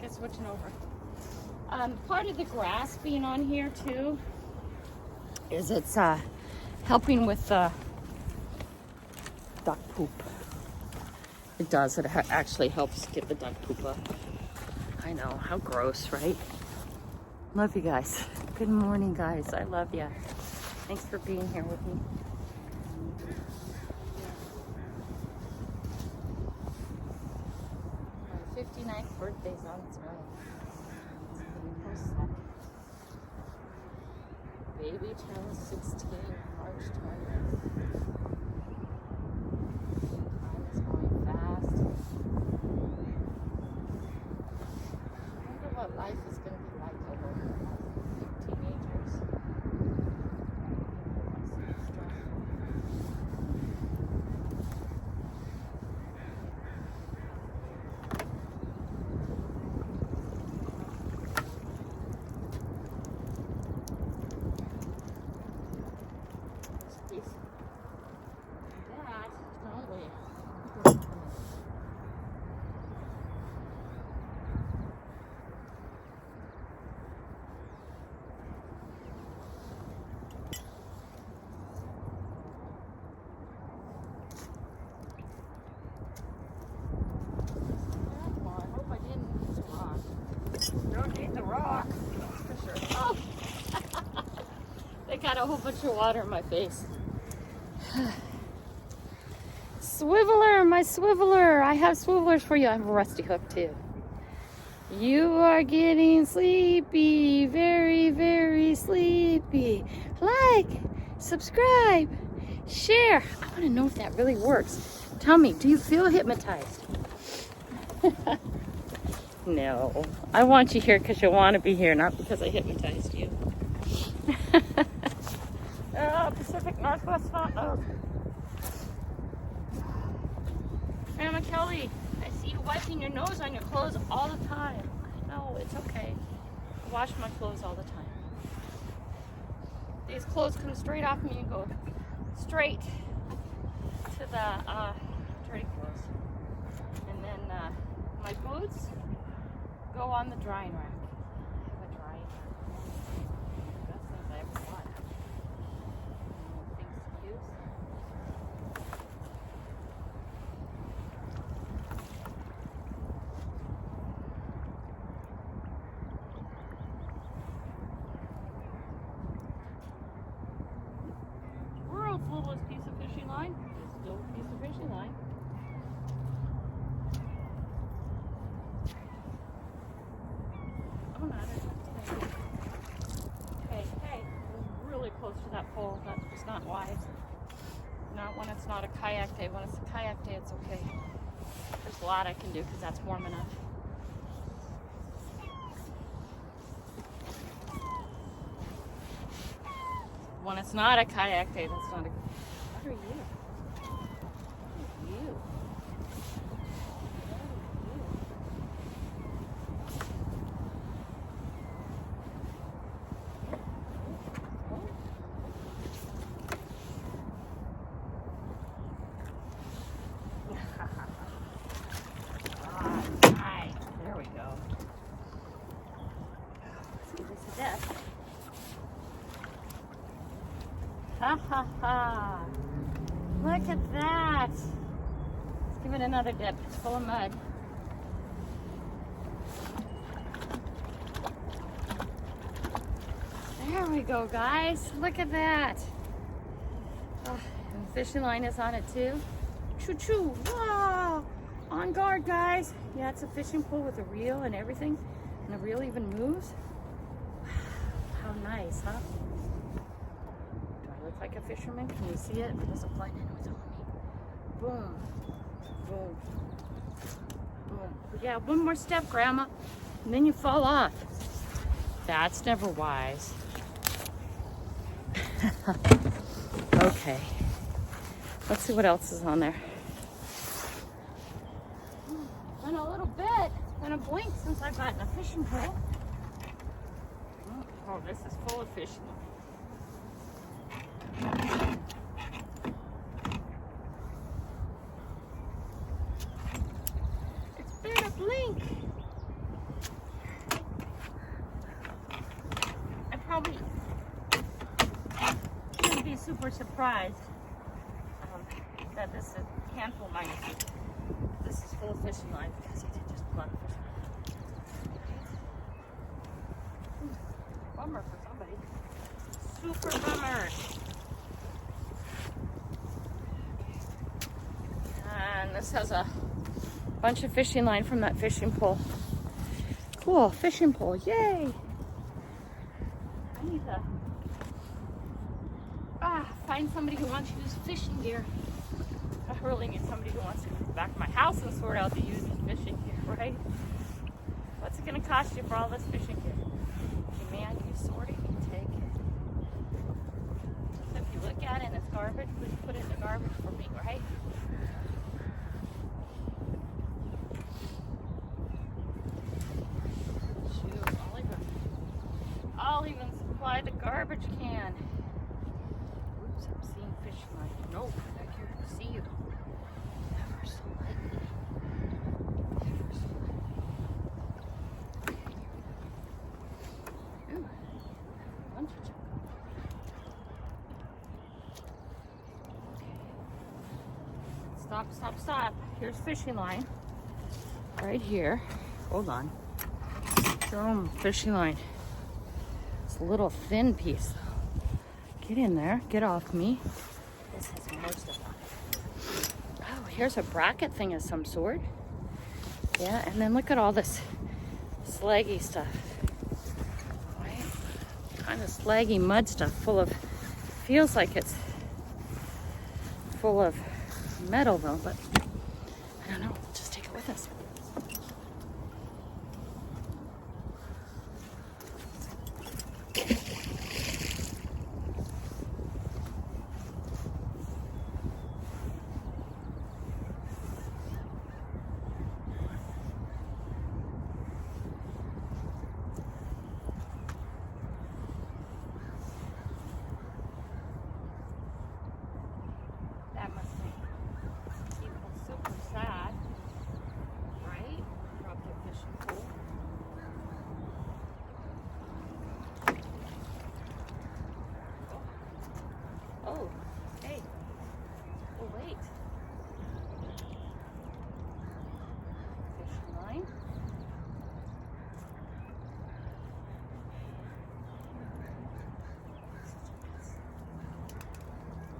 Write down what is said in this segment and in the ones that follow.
at switching over. Part of the grass being on here too is it's helping with duck poop. It does. It actually helps get the duck poop up. I know, how gross, right? Love you guys. Good morning, guys. I love you. Thanks for being here with me. My 59th birthday's on its way. Baby turns 16 March 20th. Time is going fast. I wonder what life is going to be like over teenagers. Got a whole bunch of water in my face. Swiveler, my swiveler. I have swivelers for you. I have a rusty hook too. You are getting sleepy, very, very sleepy. Like, subscribe, share. I want to know if that really works. Tell me, do you feel hypnotized? No, I want you here because you want to be here, not because I hypnotized you. Pacific Northwest Front Road. Grandma Kelly, I see you wiping your nose on your clothes all the time. No, it's okay. I wash my clothes all the time. These clothes come straight off me and go straight to the dirty clothes. And then my boots go on the drying rack. I have a drying rack. Best things I ever bought. Littlest piece of fishing line is still a piece of fishing line. Oh, not it. Hey, we're really close to that pole. That's just not wise. Not when it's not a kayak day. When it's a kayak day, it's okay. There's a lot I can do because that's warm enough. When it's not a kayak day, that's not a... What are you? What are you? Alright, there we go. Let's give this a death. Ha ha ha! Look at that! Let's give it another dip. It's full of mud. There we go, guys. Look at that. Oh, and the fishing line is on it too. Choo choo! Wow! On guard, guys. Yeah, it's a fishing pole with a reel and everything, and the reel even moves. Wow, how nice, huh? Look like a fisherman. Can you see it? It doesn't blend in with me. Boom. Boom. Boom. Yeah, one more step, Grandma. And then you fall off. That's never wise. Okay. Let's see what else is on there. Been a little bit. It's been a blink since I've gotten a fishing pole. Oh, this is full of fish. It's been a blink. were surprised that this is handful minus. This is full of fishing line because I did just plug fishing line. Bummer for somebody. Super bummer. And this has a bunch of fishing line from that fishing pole. Cool, fishing pole, yay! I need to find somebody who wants to use fishing gear. I really need somebody who wants to come back to my house and sort out to use fishing gear, right? What's it gonna cost you for all this fishing gear? Hey man, you sort it, you take it. So if you look at it and it's garbage, please put it in the garbage for me, right? I'll even supply the garbage can. Oops, I'm seeing fish line. Nope, back here to see you. Ever so lightly. Ever so lightly. Ooh, bunch of chocolate. Okay. Stop, stop, stop. Here's fishing line. Right here. Hold on. Boom, fishing line. A little thin piece though. Get in there, get off me. This has more stuff on it. Oh, here's a bracket thing of some sort. Yeah, and then look at all this slaggy stuff. Right? Kind of slaggy mud stuff full of, feels like it's full of metal though, but I don't know, just take it with us. That must make people super sad, right? Probably a fishing pool. Oh, hey. Oh, wait. Fishing line.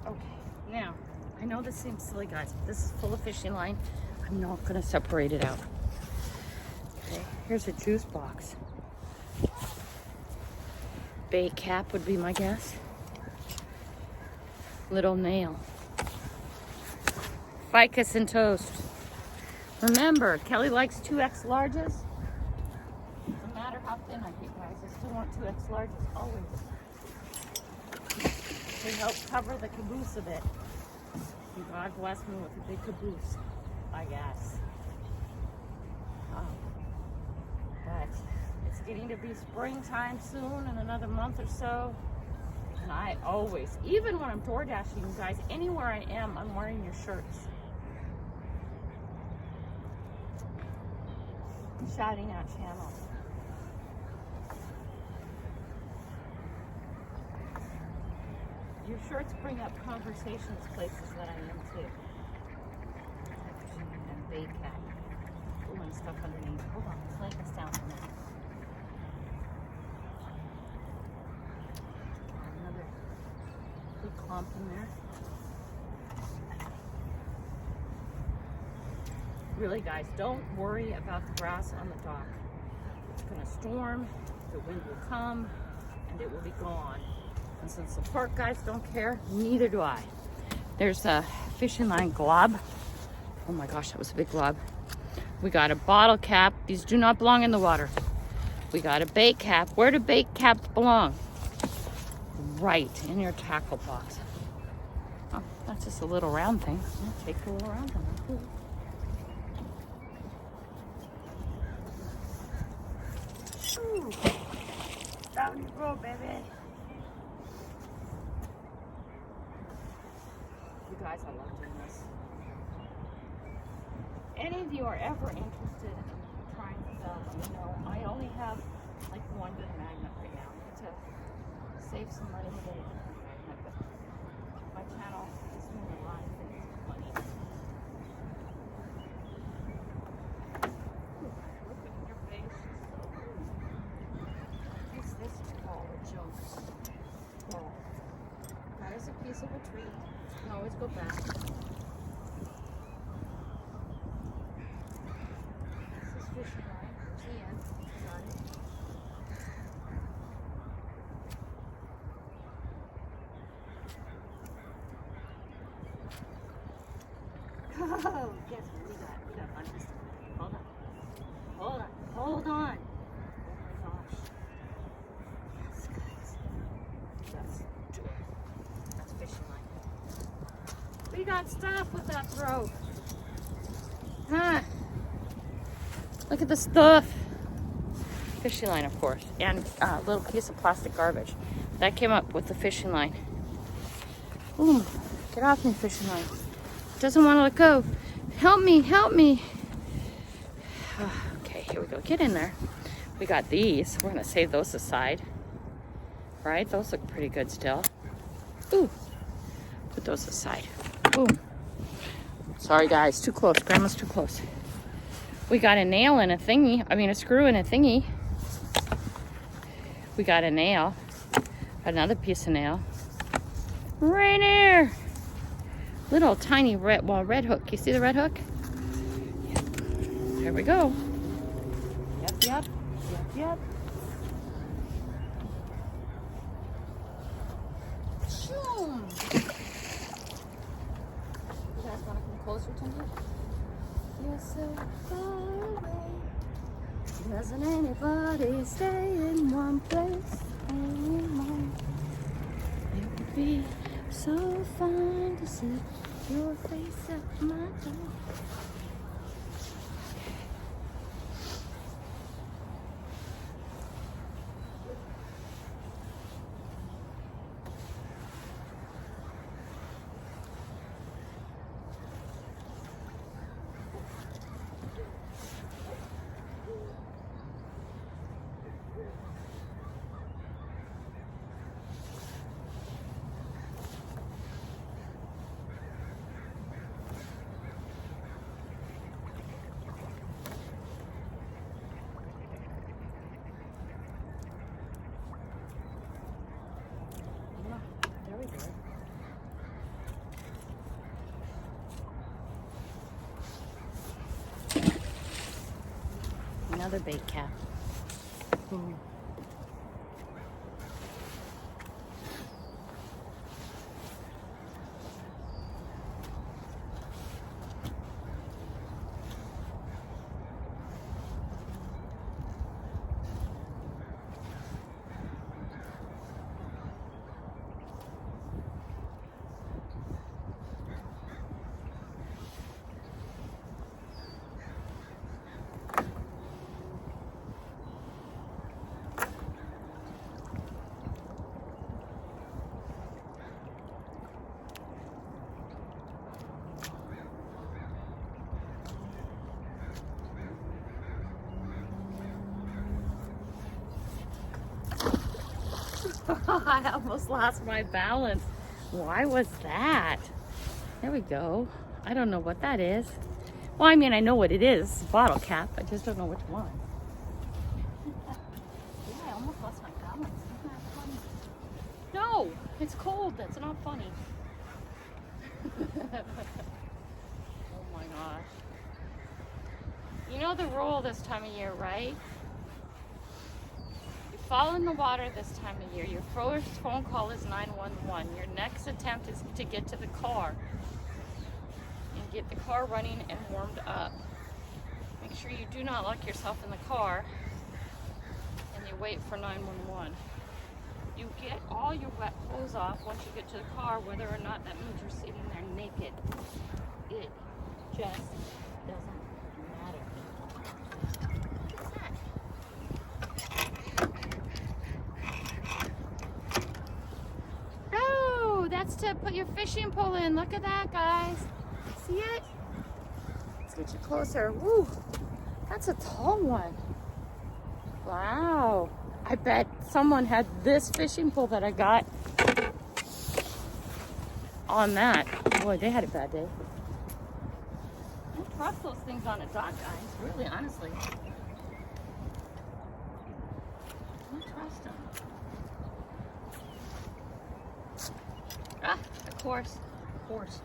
Okay, now. I know this seems silly, guys, but this is full of fishing line. I'm not gonna separate it out. Okay, here's a juice box. Bait cap would be my guess. Little nail. Ficus and toast. Remember, Kelly likes 2X larges. No matter how thin I get, guys, I still want 2X larges always. They help cover the caboose a bit. God bless me with a big caboose, I guess. But it's getting to be springtime soon in another month or so. And I always, even when I'm door dashing, you guys, anywhere I am, I'm wearing your shirts. Shouting out channel. Your shirts bring up conversations places that I am too. And bait cap. Ooh, and stuff underneath. Hold on, let's lay this down for a minute. Another big clump in there. Really, guys, don't worry about the grass on the dock. It's gonna storm, the wind will come, and it will be gone. And since the park guys don't care, neither do I. There's a fishing line glob. Oh my gosh, that was a big glob. We got a bottle cap. These do not belong in the water. We got a bait cap. Where do bait caps belong? Right in your tackle box. Oh, that's just a little round thing. I'll take the little round thing. Cool. Ooh. Down you go, baby. You guys, I love doing this. Any of you are ever interested in trying to sell, you know, I only have like one good magnet right now. I need to save some money with a magnet, but channel. He's doing a lot of things funny. Look in your face. What's this called? A joke. Oh. That is a piece of a tree. You can always go back. This is fishing line. There's the end. Got it. Oh, guess what we got? We got a bunch of stuff. Hold on. Hold on. Hold on. Oh my gosh. Yes, guys. That's fishing line. We got stuff with that throw. Huh. Look at the stuff. Fishing line, of course. And a little piece of plastic garbage. That came up with the fishing line. Ooh, get off me, fishing line. Doesn't want to let go. Help me, help me. Okay, here we go. Get in there. We got these. We're going to save those aside. Right? Those look pretty good still. Ooh. Put those aside. Boom. Sorry, guys. Too close. Grandma's too close. We got a nail and a thingy. I mean, a screw and a thingy. We got a nail. Another piece of nail. Right there. Little tiny red hook. You see the red hook? Yep. There we go. Yep. Shoom. You guys want to come closer to me? You're so far away. Doesn't anybody stay in one place anymore? It would be so fun to see your face at my door. There we go. Another bait cap. Boom. I almost lost my balance. Why was that? There we go. I don't know what that is. Well, I mean, I know what it is. It's a bottle cap. I just don't know which one. Yeah, I almost lost my balance. Isn't that funny? No, it's cold. That's not funny. Oh my gosh. You know the rule this time of year, right? Fall in the water this time of year. Your first phone call is 911. Your next attempt is to get to the car and get the car running and warmed up. Make sure you do not lock yourself in the car and you wait for 911. You get all your wet clothes off once you get to the car, whether or not that means you're sitting there naked. It just doesn't matter. That's to put your fishing pole in. Look at that, guys. See it? Let's get you closer. Woo! That's a tall one. Wow. I bet someone had this fishing pole that I got on that. Boy, they had a bad day. Don't trust those things on a dog, guys. Really, honestly. Don't trust them. Ah, of course. Of course.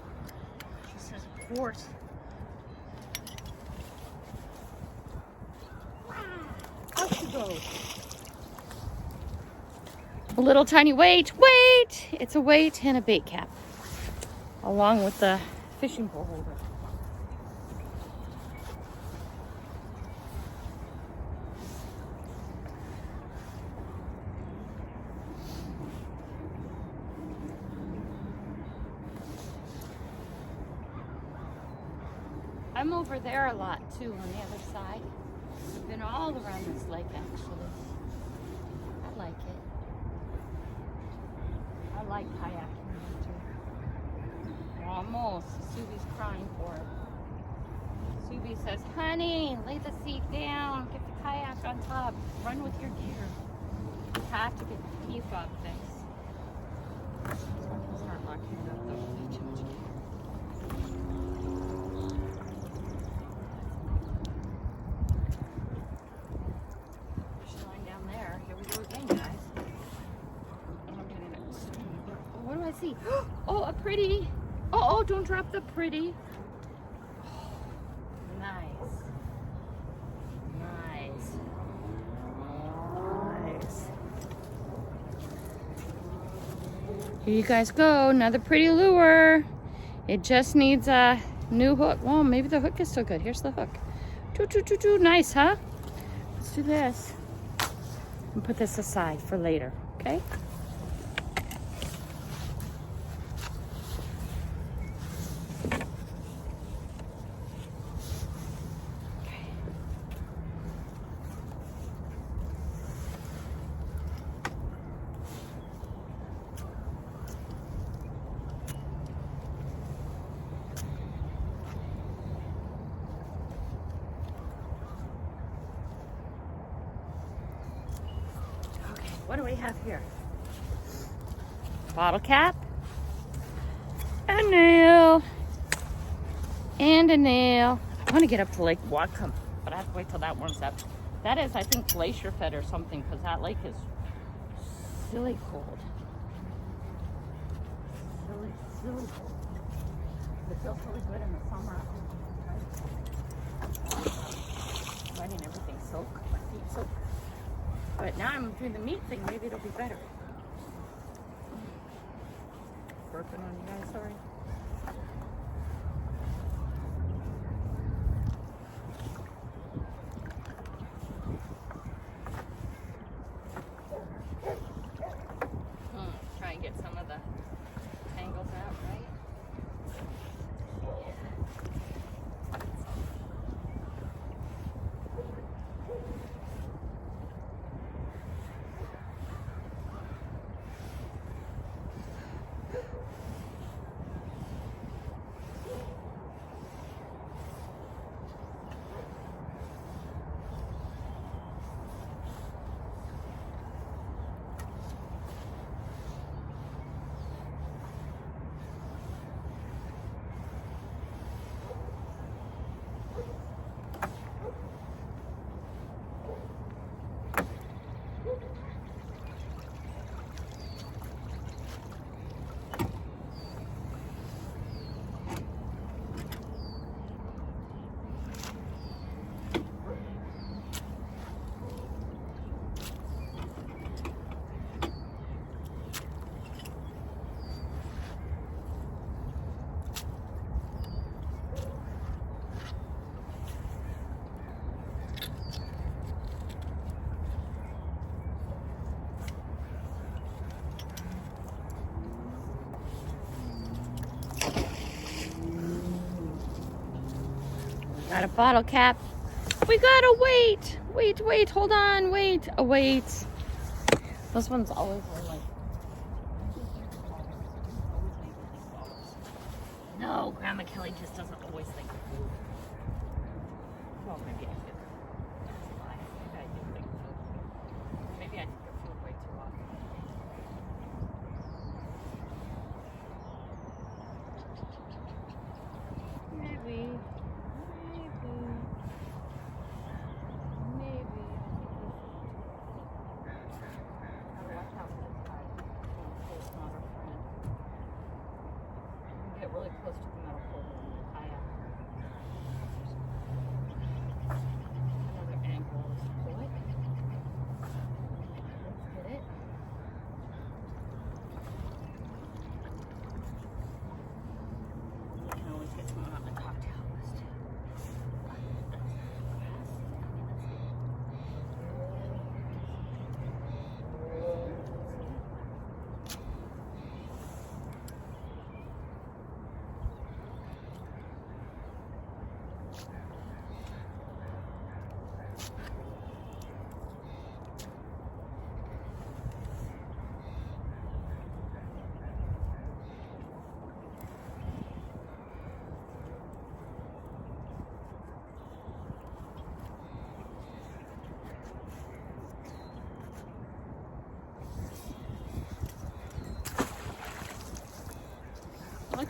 She says, of course. Out she goes. A little tiny weight. It's a weight and a bait cap, along with the fishing pole holder. I'm over there a lot too on the other side. I've been all around this lake actually. I like it. I like kayaking too. Almost. Subi's crying for it. Subi says, honey, lay the seat down. Get the kayak on top. Run with your gear. You have to get the key fob fixed. I'm going to start locking it up though. I have too much gear. There's a line down there. Here we go again, guys. What do I see? Oh, a pretty. Oh, don't drop the pretty. Nice. Nice. Nice. Here you guys go. Another pretty lure. It just needs a new hook. Well, maybe the hook is still good. Here's the hook. Nice, huh? Let's do this. And put this aside for later, okay? What do we have here? Bottle cap, a nail, and a nail. I want to get up to Lake Whatcom, but I have to wait till that warms up. That is, I think, glacier fed or something, because that lake is silly cold. Silly cold. It feels really good in the summer. Letting everything soak, my feet soak. But now I'm doing the meat thing, maybe it'll be better. Burping on you guys, sorry. Try and get some of the tangles out, right? Got a bottle cap. We got a weight. Wait, hold on, wait. A weight. Those ones always are like... No, Grandma Kelly just doesn't always think of food. Well, maybe I did. Maybe I do think food. Maybe I think of food way too often.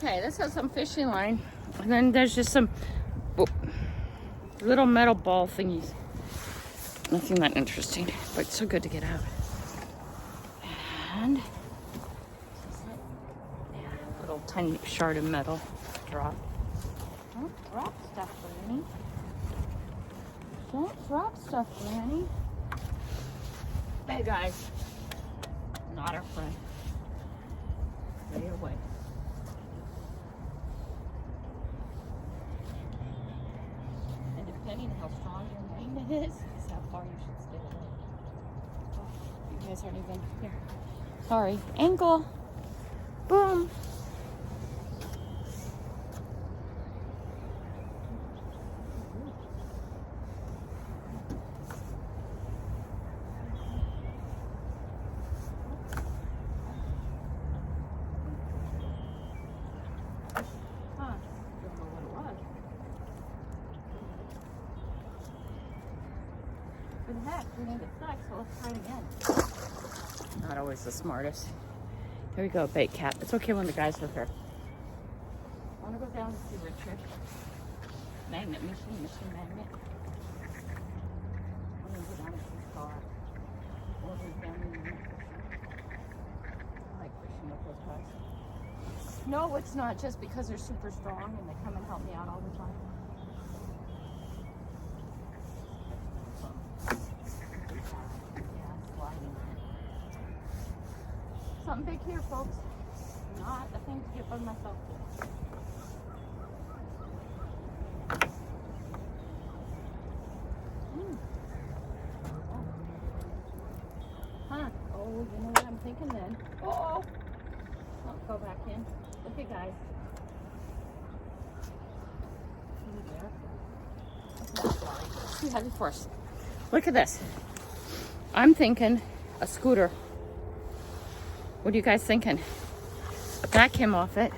Okay, this has some fishing line. And then there's just some little metal ball thingies. Nothing that interesting, but so good to get out. And little tiny shard of metal drop. Don't drop stuff, Granny. Don't drop stuff, Granny. Hey guys, not our friend. Stay away. And depending on how strong your magnet is how far you should stay away. Oh, you guys aren't even here. Sorry. Ankle. Boom. Heck, we need it stuck, so let's try it again. Not always the smartest. Here we go, bait cat. It's okay when the guys are here. I want to go down and see Richard. Magnet, machine magnet. I'm going to go down and see Star. Or his family unit. I like fishing with those guys. No, it's not just because they're super strong and they come and help me out all the time. Something big here, folks. Not a thing to get by myself to. Huh? Oh, you know what I'm thinking then? Oh! Don't go back in. Look at guys. Too heavy for us. Look at this. I'm thinking a scooter. What are you guys thinking? That came off it.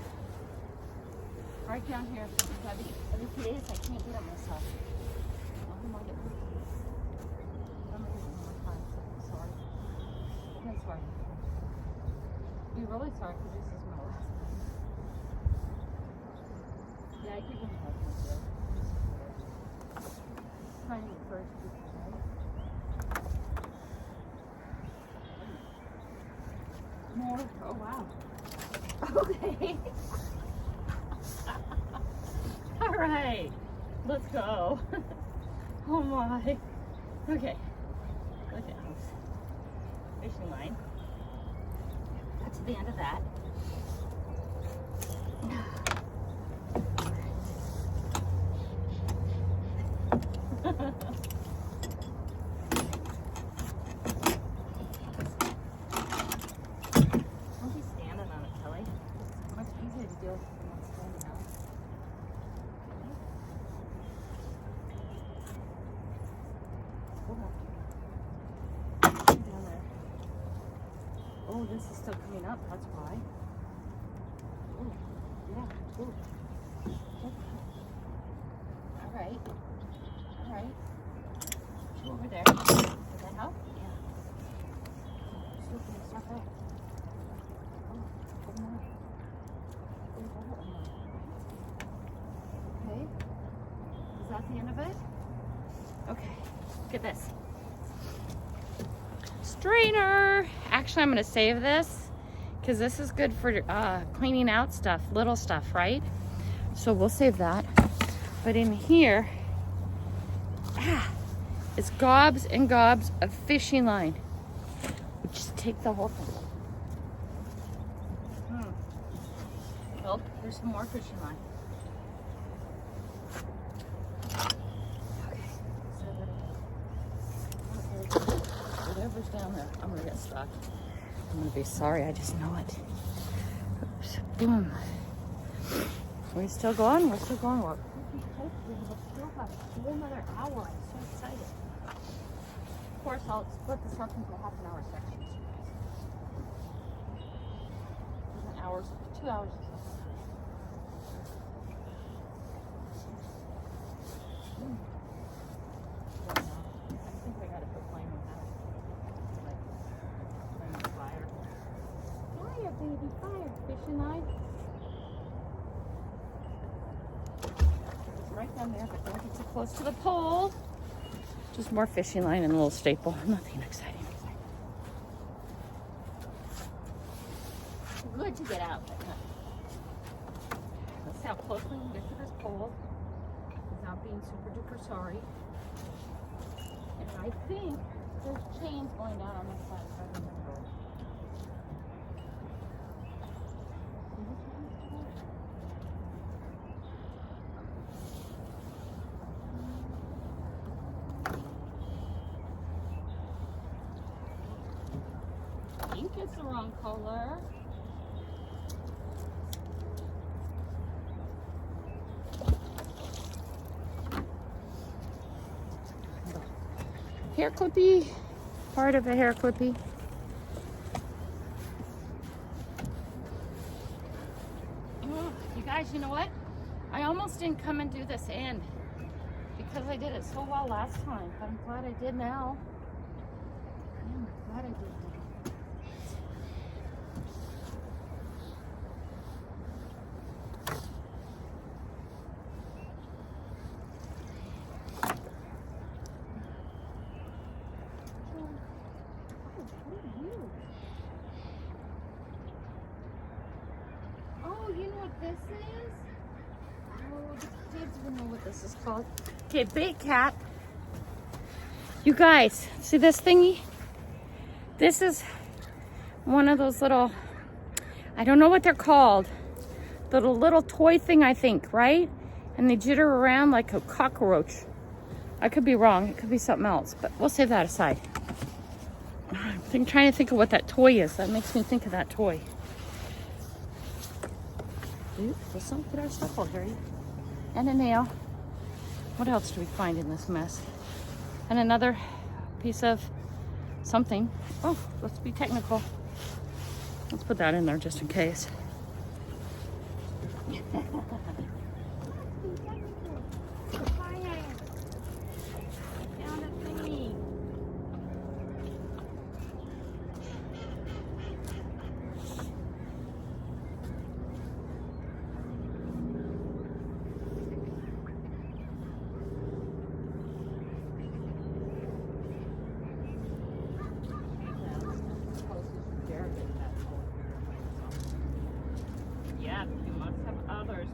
Right down here. Every few days I can't get it myself. I'm gonna get it one more time. Sorry. I'm sorry. You're really sorry because this is my last time. Yeah, I keep them talking. Trying to encourage people, right? More. Oh, wow. Okay. All right. Let's go. Oh, my. Okay. Look at this. Fishing line. That's the end of that. Oh, this is still coming up, that's why. Oh, yeah. Ooh. All right. All right. Two over there. Does that help? Yeah. Still getting stuff out. Oh, one more. Okay. Is that the end of it? Okay. Look at this. Strainer. Actually, I'm going to save this because this is good for cleaning out stuff, little stuff, right? So we'll save that. But in here is gobs and gobs of fishing line. We just take the whole thing. Oh, there's some more fishing line. Whatever's down there, I'm gonna get stuck. I'm gonna be sorry, I just know it. Oops. Boom. We're still going? We're still going. We'll still have a whole another hour. I'm so excited. Of course, I'll split this up into half-an-hour sections. An hour, 2 hours. Baby fire, fishing line. right down there, but don't get too close to the pole. Just more fishing line and a little staple. Nothing exciting. Good to get out. Let's see how close we can get to this pole without being super duper sorry. And I think there's chains going down on this side. If I remember. I think it's the wrong color. Hair clippy, part of a hair clippy. You guys, you know what? I almost didn't come and do this end because I did it so well last time. But I'm glad I did now. I'm glad I did. Oh, you know what this is? Oh, the kids will know what this is called. Okay, bait cat. You guys, see this thingy? This is one of those little, I don't know what they're called. The little toy thing, I think, right? And they jitter around like a cockroach. I could be wrong. It could be something else, but we'll save that aside. I'm trying to think of what that toy is. That makes me think of that toy. Ooh, let's not put our stuff out here. And a nail. What else do we find in this mess? And another piece of something. Oh, let's be technical. Let's put that in there just in case. Yeah, you must have others.